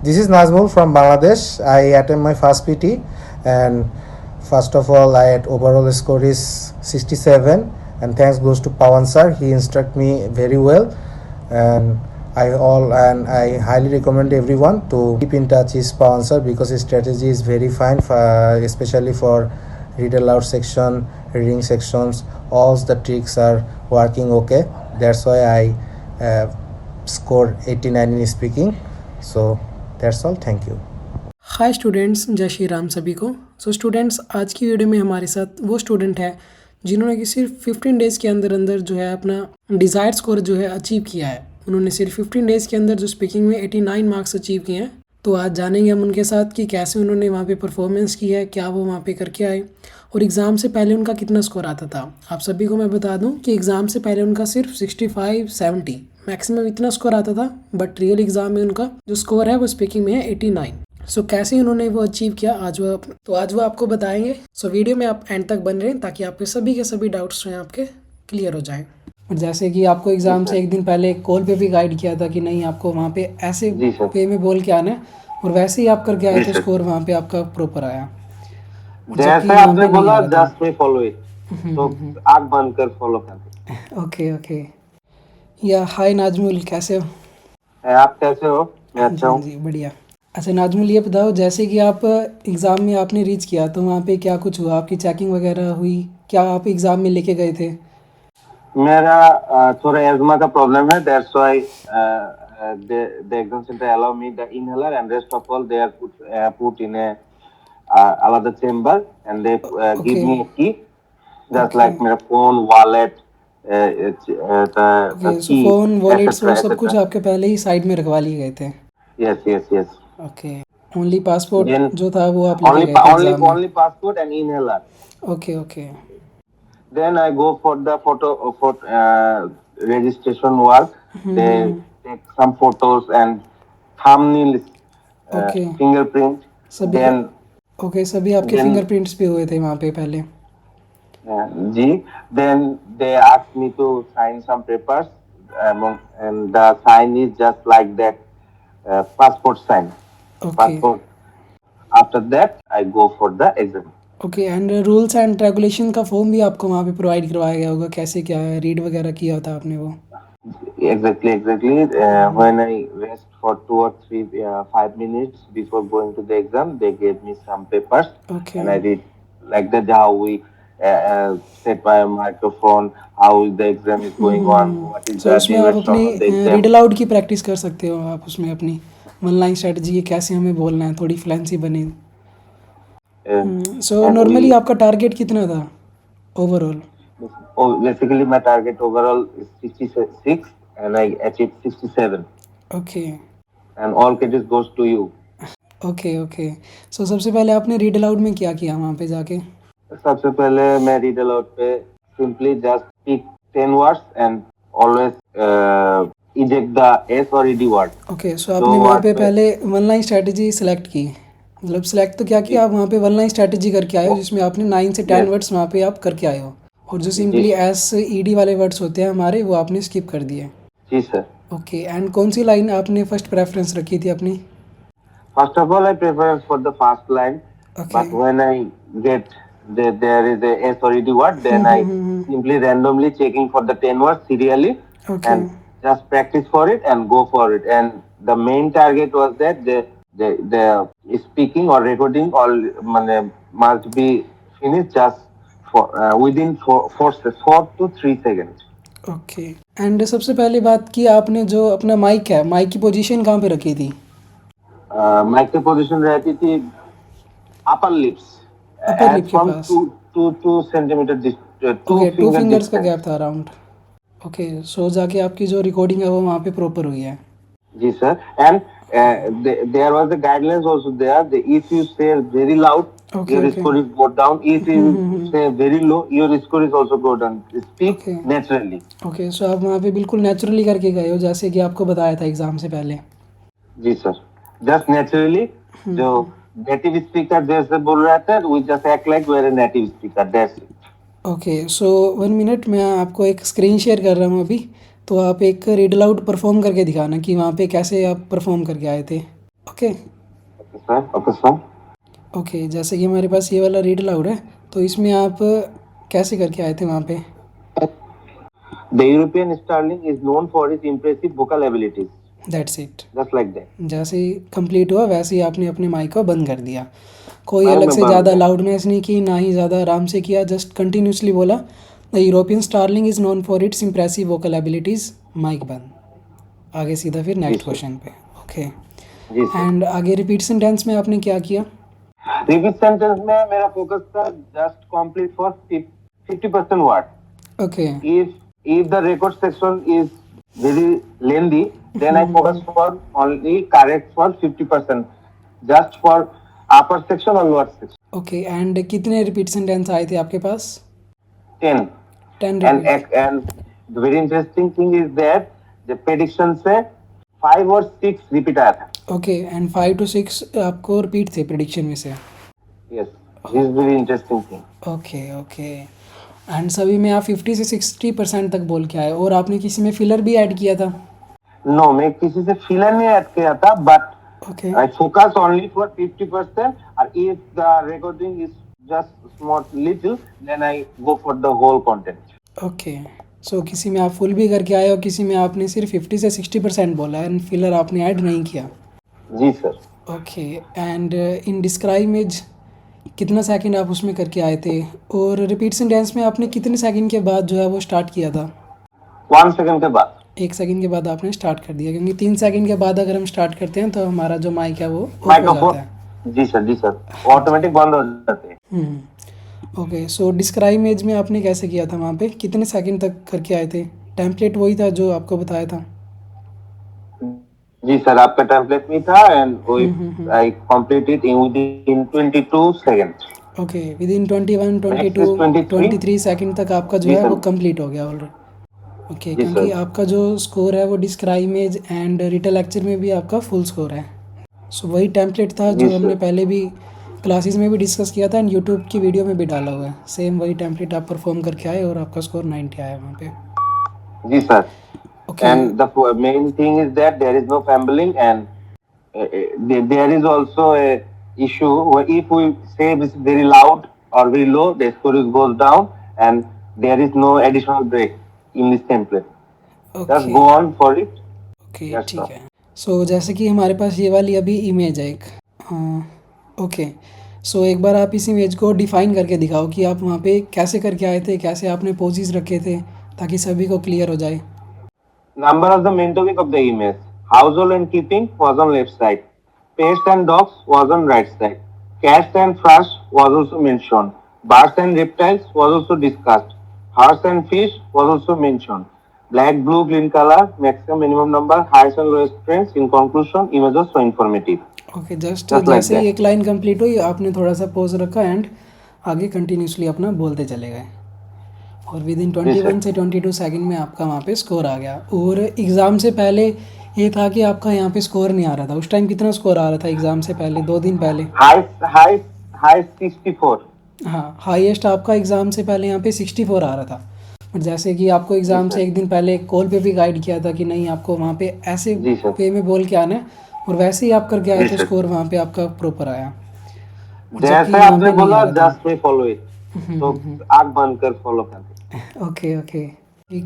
This is Nazmul from Bangladesh. I attend my first PT, and first of all, I had overall score is 67, and thanks goes to Pawan sir. He instruct me very well, and I highly recommend everyone to keep in touch with Pawan sir because his strategy is very fine, especially for read aloud section, reading sections. All the tricks are working okay. That's why I scored 89 in speaking. So that's all. Thank you. Hi students, जय श्री राम सभी को। Students, आज की video में हमारे साथ वो student है जिन्होंने कि सिर्फ 15 डेज़ के अंदर अंदर जो है अपना डिज़ायर्ड स्कोर जो है अचीव किया है। उन्होंने सिर्फ 15 डेज़ के अंदर जो स्पीकिंग में 89 मार्क्स अचीव किए हैं। तो आज जानेंगे हम उनके साथ कि कैसे उन्होंने वहाँ पे परफॉर्मेंस की है, क्या वो वहाँ पे करके आए और एग्ज़ाम से पहले उनका कितना स्कोर आता था। आप सभी को मैं बता दूं कि एग्ज़ाम से पहले उनका सिर्फ 65-70 मैक्सिमम इतना स्कोर आता था, बट रियल एग्ज़ाम में उनका जो स्कोर है वो स्पीकिंग में है 89। सो कैसे उन्होंने वो अचीव किया आज वो आपको बताएंगे। सो वीडियो में आप एंड तक बन रहे हैं ताकि आपके सभी के सभी डाउट्स जो हैं आपके क्लियर हो जाएं। और जैसे कि आपको एग्ज़ाम से एक दिन पहले कॉल पे भी गाइड किया था कि नहीं, आपको वहाँ पे ऐसे वे में बोल के आना है, और वैसे ही आप करके आए तो स्कोर वहाँ पे आपका प्रॉपर आया। जैसे आपने बोला जस्ट मी फॉलो इट, तो आंख बंद कर फॉलो कर। ओके। या हाय नाजमुल, कैसे हो? आप कैसे हो? मैं अच्छा हूँ जी, बढ़िया। अच्छा नाजमुल, ये बताओ, जैसे कि आप एग्ज़ाम में आपने रीच किया तो वहाँ पे क्या कुछ हुआ? आपकी चेकिंग वगैरह हुई? क्या आप एग्ज़ाम में लेके गए थे? मेरा थोड़ा एजमा का प्रॉब्लम है, that's why the exam center allow me the inhaler and rest of all they are put in a another chamber and they give me a key just like मेरा phone, wallet, सो phone, wallets वो सब कुछ आपके पहले ही side में रखवा लिए गए थे? यस। ओके, ओनली पासपोर्ट जो था वो आप लेके गए थे एग्जाम में? only passport and inhaler. Okay. Then I go for the photo registration work. They take some photos and thumbnails, fingerprint. सभी आपके फिंगरप्रिंट्स भी हुए थे वहाँ पे पहले? जी। Then they asked me to sign some papers, and the sign is just like that passport sign. Passport. After that, I go for the exam. Okay, and rules and regulation का form भी आपको वहाँ पे provide करवाया गया होगा, कैसे क्या है, रीड वगैरह किया था आपने वो? Exactly. When I rest for 2 or 3, 5 minutes before going to the exam, they gave me some papers, and I read like that how we set my microphone, how the exam is going on, what is the उसमें आप direction of the अपनी exam. Read aloud की practice कर सकते हो आप उसमें, अपनी वन लाइन स्ट्रेटजी कैसे हमें बोलना है, थोड़ी फ्लुएंसी बने। सो नॉर्मली आपका टारगेट कितना था overall? Basically my target overall is 66 and I achieved 67. Okay. And all credit goes to you. Okay. So सबसे पहले आपने रीड अलाउड में क्या किया वहाँ पे जाके? सबसे पहले मैं रीड अलाउड पे simply just speak 10 words and always eject the S or ED word. Okay, so आपने वहाँ पे पहले वन लाइन स्ट्रेटजी सेलेक्ट की, मतलब सेलेक्ट तो क्या किया, आप वहाँ पे वन लाइन स्ट्रेटजी करके आए हो जिसमें आपने 9 से 10 वर्ड्स वहाँ पे आप करके आए हो, और जो सिंपली एस ईडी वाले वर्ड्स होते हैं हमारे वो आपने स्किप कर दिए? जी सर। ओके, एंड कौन सी लाइन आपने फर्स्ट प्रेफरेंस रखी थी अपनी? First of all I prefer for the first line, but when I get there is a S or ED word, then I simply randomly checking for the 10 words serially and just practice for it and go for it. And the main target was that the speaking or recording all must be finished just for within 4 to 3 seconds. Okay, and सबसे पहली बात की आपने जो अपना mic है, mic की position कहाँ पे रखी थी? माइक की पोजीशन रहती थी अपर लिप्स के पास, 2 सेंटीमीटर 2 फिंगर्स का गैप था अराउंड। ओके, सो जाके आपकी जो रिकॉर्डिंग है वो वहाँ पे प्रॉपर हुई है? जी sir. And there was the guidelines also there. If you say very loud, your score is go down. If you say very low, your score is also go down. Speak naturally. Okay, so आप वहाँ पे बिल्कुल naturally करके गए हो जैसे कि आपको बताया था एग्जाम से पहले? जी सर, जस्ट नेचुरली। जो नेटिव स्पीकर जैसे बोल रहा था, we just act like we are a native speaker. That's it. Okay, so 1 minute मैं आपको एक स्क्रीन शेयर कर रहा हूँ अभी, तो आप एक रीड अलाउड परफॉर्म करके दिखाना कि वहाँ पे कैसे आप परफॉर्म करके आए थे। Okay okay sir. ओके, जैसे कि हमारे पास ये वाला रीड अलाउड है, तो इसमें आप कैसे करके आए थे वहाँ पे? The European starling is known for its impressive vocal abilities. That's it. Just like that. जैसे ही कंप्लीट हुआ वैसे ही आपने अपने माइक को बंद कर दिया, कोई हाँ, अलग मैं से बंद ज़्यादा कर- लाउडनेस नहीं की, ना ही ज़्यादा आराम से किया, जस्ट कंटिन्यूसली बोला the European starling is known for its impressive vocal abilities, mike बंद। आगे सीधा फिर नेक्स्ट सर। क्वेश्चन पे। ओके, जी सर। एंड आगे रिपीट सेंटेंस में आपने क्या किया? रिपीट सेंटेंस में मेरा फोकस था just complete for 50% word. Okay If the record section is very lengthy, then I focus for only correct for 50%, just for upper section or lower section. Okay, and कितने repeat sentence आए थे आपके पास? 10. 10 And repeat. the very interesting thing is that the prediction से 5 और 6 repeat आया था। Okay, and 5 to 6 आपको repeat थे प्रिडिक्शन में से? Yes, this is very interesting thing. Okay okay, and सभी में आप 50 से 60% तक बोल के आए, और आपने किसी में फिलर भी ऐड किया था? No, मैं किसी से फिलर नहीं ऐड किया था, but okay I focus only for 50%. And if the recording is just small little, then I go for the whole content. Okay, so किसी में आप फुल भी करके आए और किसी में आपने सिर्फ 50 से 60% बोला एंड फिलर आपने ऐड नहीं किया? जी sir. Okay, and in describe image कितना सेकंड आप उसमें करके आए थे, और रिपीट सेंटेंस में आपने कितने सेकंड के बाद जो है वो स्टार्ट किया था? 1 सेकंड के बाद। 1 सेकंड के बाद आपने स्टार्ट कर दिया, क्योंकि 3 सेकंड के बाद अगर हम स्टार्ट करते हैं तो हमारा जो माइक है वो ऑफ हो माइक्रोफोन। जाता है। जी सर ऑटोमेटिक बंद हो जाते हैं। ओके, सो डिस्क्राइब इमेज में आपने कैसे किया था? वहाँ पे कितने सेकंड तक करके आए थे? टेम्पलेट वही था जो आपको बताया था? जी सर, आपका टेम्पलेट में था and I completed in within 22 second. Okay, with in 21, Max 22, is 23 23 second तक आपका जो जी है सर। वो कंप्लीट हो गया ऑलरेडी। ओके, जी क्योंकि सर। आपका जो स्कोर है वो डिस्क्राइब इमेज एंड रिटल लेक्चर में भी आपका फुल स्कोर है। सो वही टेम्पलेट था जी जो सर। हमने पहले भी क्लासेस में भी डिस्कस किया था एंड यूट्यूब की वीडियो में भी डाला हुआ है। सेम वही टेम्पलेट आप परफॉर्म करके आए और आपका स्कोर 90 आया वहाँ पे। जी sir. Okay And the main thing is that there is no fumbling and there is also a issue where if we say this is very loud or very low, the score goes down and there is no additional break in this template. Just okay go on for it. Okay, That's ठीक all. है। सो जैसे कि हमारे पास ये वाली अभी image है एक, हाँ ओके, सो एक बार आप इस इमेज को डिफाइन करके दिखाओ कि आप वहाँ पे कैसे करके आए थे, कैसे आपने पोजेस रखे थे, ताकि सभी को क्लियर हो जाए। Number of the main topic of the image. Household and keeping was on left side. Pets and dogs was on right side. Cats and frogs was also mentioned. Birds and reptiles was also discussed. Horse and fish was also mentioned. Black, blue, green color, maximum, minimum number, highest and lowest trends. In conclusion, images so informative. Okay, just Just like जैसे ही that. एक line complete हुई आपने थोड़ा सा pause रखा and आगे continuously अपना बोलते चले गए, और विद इन 21 से 22 सेकंड में आपका वहाँ पे स्कोर आ गया। और एग्ज़ाम से पहले ये था कि आपका यहाँ पे स्कोर नहीं आ रहा था, उस टाइम कितना स्कोर आ रहा था एग्ज़ाम से पहले, 2 दिन पहले? Highest 64. हाँ, हाईएस्ट आपका एग्ज़ाम से पहले यहाँ पे 64 आ रहा था। बट जैसे कि आपको एग्ज़ाम से एक दिन पहले कॉल पे भी गाइड किया था कि नहीं आपको वहाँ पे ऐसे जी सर। वे में बोल के आना है, और वैसे ही आप करके आए जी तो सर। स्कोर वहाँ पे आपका प्रॉपर आया। जबकि जैसे वहाँ आपने पे नहीं बोला आ रहा था। जस्ट में फॉलो इट, तो आग बंद कर फॉलो कर। ओके ओके,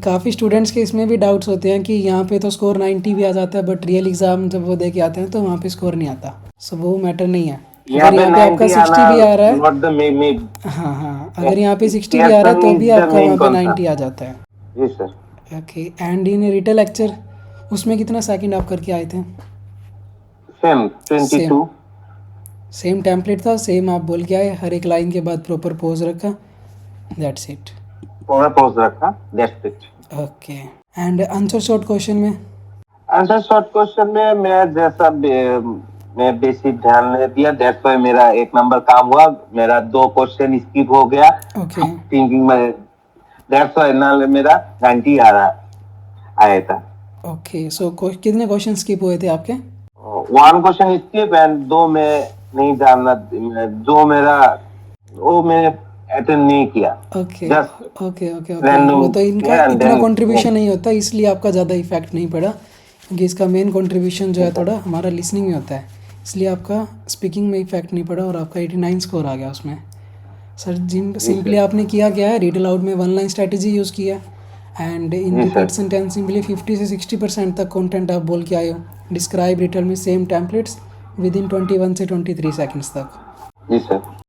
काफ़ी स्टूडेंट्स के इसमें भी डाउट्स होते हैं कि यहाँ पे तो स्कोर 90 भी आ जाता है, बट रियल एग्ज़ाम जब वो दे के आते हैं तो वहाँ पे स्कोर नहीं आता। सो वो मैटर नहीं है। अगर यहाँ पे आपका 60 भी आ रहा है, नॉट द मे हाँ, अगर यहाँ पे 60 भी आ रहा है तो भी आपका वहाँ पे 90 आ जाता है। जी sir. Okay, and in retell lecture उसमें कितना सेकंड आप करके आए थे? सेम 22। सेम टेम्पलेट था, सेम आप बोल के आए, हर एक लाइन के बाद प्रॉपर पोज रखा, दैट्स इट। पूरा पॉज रखा, that's it. Okay, and answer short question में? आंसर शॉर्ट क्वेश्चन में मैं बेसिक ध्यान नहीं दिया, दैट्स व्हाई मेरा 1 नंबर काम हुआ, मेरा 2 क्वेश्चन स्किप हो गया ओके थिंकिंग में, दैट्स व्हाई ना मेरा 90 आया था। ओके, सो कितने क्वेश्चन स्किप हुए थे आपके? 1 क्वेश्चन स्किप एंड 2 में नहीं जानना, जो मेरा वो मैंने अटेंड नहीं किया। Okay Just okay okay okay, random वो तो इनका किया and इतना then- कंट्रीब्यूशन नहीं होता, इसलिए आपका ज़्यादा इफेक्ट नहीं पड़ा, क्योंकि इसका मेन कंट्रीब्यूशन जो है थोड़ा हमारा लिसनिंग में होता है, इसलिए आपका स्पीकिंग में इफेक्ट नहीं पड़ा और आपका 89 स्कोर आ गया उसमें। सर जिम सिंपली आपने किया क्या है, रीड अलाउड में 1 लाइन स्ट्रैटेजी यूज़ किया एंड इन जी रिपीट सर। सेंटेंस सिंपली 50 से 60% तक कंटेंट आप बोल के आए हो। डिस्क्राइब रिटर्न में सेम टेम्पलेट्स विद इन 21 से 23 सेकंड्स तक। जी सर।